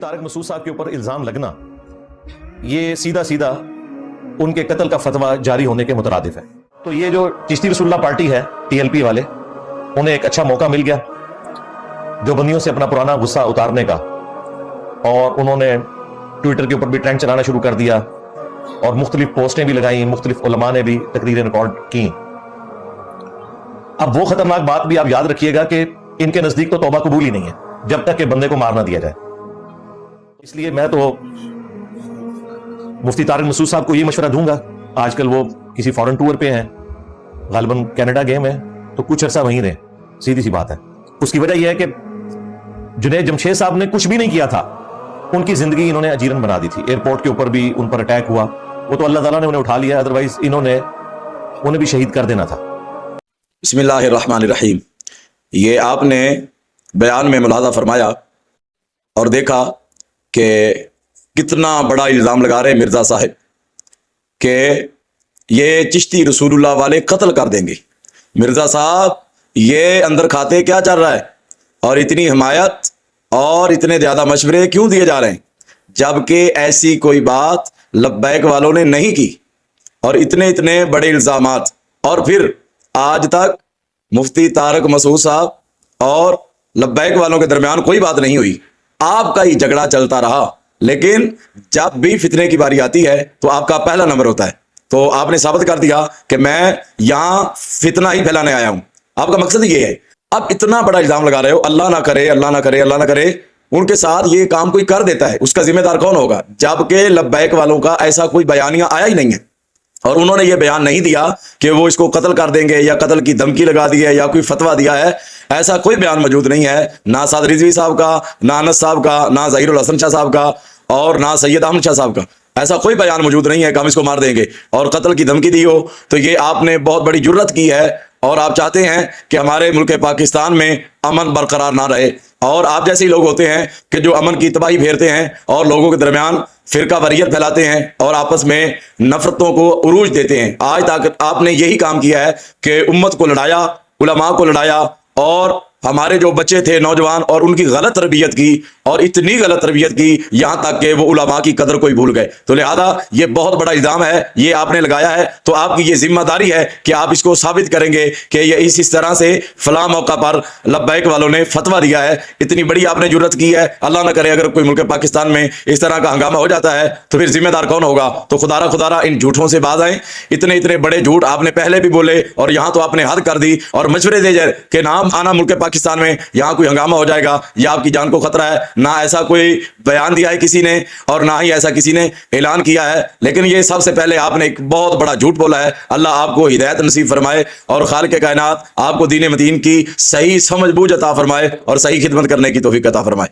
तारक मसूद साहब के ऊपर इल्ज़ाम लगना ये सीधा सीधा उनके कत्ल का फतवा जारी होने के मुतरादिफ है। तो ये जो चिश्ती रसूलुल्लाह पार्टी है, टीएलपी वाले, उन्हें एक अच्छा मौका मिल गया जो बंदियों से अपना पुराना गुस्सा उतारने का, और उन्होंने ट्विटर के ऊपर भी ट्रेंड चलाना शुरू कर दिया और मुख्तलिफ पोस्टें भी लगाई, मुख्तलिफ उलमा ने भी तकरीरें रिकॉर्ड की। अब वो खतरनाक बात भी आप याद रखिएगा कि इनके नजदीक तो तौबा कबूल ही नहीं है जब तक कि बंदे को मार ना दिया जाए। इसलिए मैं तो मुफ्ती तारिक मसूद साहब को ये मशवरा दूंगा, आजकल वो किसी फॉरेन टूर पे हैं, गालिबन कनाडा गए हैं, तो कुछ अरसा वहीं रहे, सीधी सी बात है। उसकी वजह यह है कि जुनैद जमशेद साहब ने कुछ भी नहीं किया था, उनकी जिंदगी इन्होंने अजीरन बना दी थी। एयरपोर्ट के ऊपर भी उन पर अटैक हुआ, वो तो अल्लाह ताला ने उन्हें उठा लिया, अदरवाइज उन्हें भी शहीद कर देना था। बिस्मिल्लाहिर्रहमानिर्रहीम। ये आपने बयान में मुलाहजा फरमाया और देखा कि कितना बड़ा इल्ज़ाम लगा रहे मिर्ज़ा साहब कि ये चिश्ती रसूलुल्लाह वाले कत्ल कर देंगे। मिर्ज़ा साहब, ये अंदर खाते क्या चल रहा है और इतनी हिमायत और इतने ज़्यादा मशवरे क्यों दिए जा रहे हैं, जबकि ऐसी कोई बात लब्बैक वालों ने नहीं की, और इतने इतने बड़े इल्ज़ामात, और फिर आज तक मुफ्ती तारक मसूद साहब और लब्बैक वालों के दरमियान कोई बात नहीं हुई, आपका ही झगड़ा चलता रहा। लेकिन जब भी फितने की बारी आती है तो आपका पहला नंबर होता है। तो आपने साबित कर दिया कि मैं यहां फितना ही फैलाने आया हूं, आपका मकसद ये है। अब इतना बड़ा इल्जाम लगा रहे हो, अल्लाह ना करे, अल्लाह ना करे, अल्लाह ना करे, उनके साथ ये काम कोई कर देता है, उसका जिम्मेदार कौन होगा? जबकि लब्बैक वालों का ऐसा कोई बयानिया आया ही नहीं है, और उन्होंने ये बयान नहीं दिया कि वो इसको कत्ल कर देंगे या कत्ल की धमकी लगा दी है या कोई फतवा दिया है। ऐसा कोई बयान मौजूद नहीं है, ना साद रिजवी साहब का, ना अनस साहब का, ना ज़हीरुल हसन शाह साहब का, और ना सैयद अहमद शाह साहब का। ऐसा कोई बयान मौजूद नहीं है कि हम इसको मार देंगे और कत्ल की धमकी दी हो। तो ये आपने बहुत बड़ी जुर्रत की है, और आप चाहते हैं कि हमारे मुल्क पाकिस्तान में अमन बरकरार ना रहे। और आप जैसे ही लोग होते हैं कि जो अमन की तबाही फेरते हैं और लोगों के दरमियान फिरका वरीयत फैलाते हैं और आपस में नफरतों को उरूज देते हैं। आज तक आपने यही काम किया है कि उम्मत को लड़ाया, उलमा को लड़ाया, और हमारे जो बच्चे थे नौजवान, और उनकी गलत तरबियत की, और इतनी गलत तरबियत की यहां तक कि वो उलमा की कदर को ही भूल गए। तो लिहाजा ये बहुत बड़ा इल्जाम है, ये आपने लगाया है, तो आपकी ये जिम्मेदारी है कि आप इसको साबित करेंगे कि ये इस तरह से फला मौका पर लब्बैक वालों ने फतवा दिया है। इतनी बड़ी आपने जुर्रत की है, अल्लाह ना करे अगर कोई मुल्क पाकिस्तान में इस तरह का हंगामा हो जाता है तो फिर जिम्मेदार कौन होगा? तो खुदारा इन झूठों से बाज आए। इतने इतने बड़े झूठ आपने पहले भी बोले, और यहां तो आपने हद कर दी और मशवरे दे जाए कि नाम आना मुल्क पाकिस्तान में यहां कोई हंगामा हो जाएगा या आपकी जान को खतरा है। ना ऐसा कोई बयान दिया है किसी ने, और ना ही ऐसा किसी ने ऐलान किया है। लेकिन ये सबसे पहले आपने एक बहुत बड़ा झूठ बोला है। अल्लाह आपको हिदायत नसीब फरमाए और खालिक कायनात आपको दीन मदीन की सही समझ बूझ अता फरमाए और सही खिदमत करने की तौफीक अता फरमाए।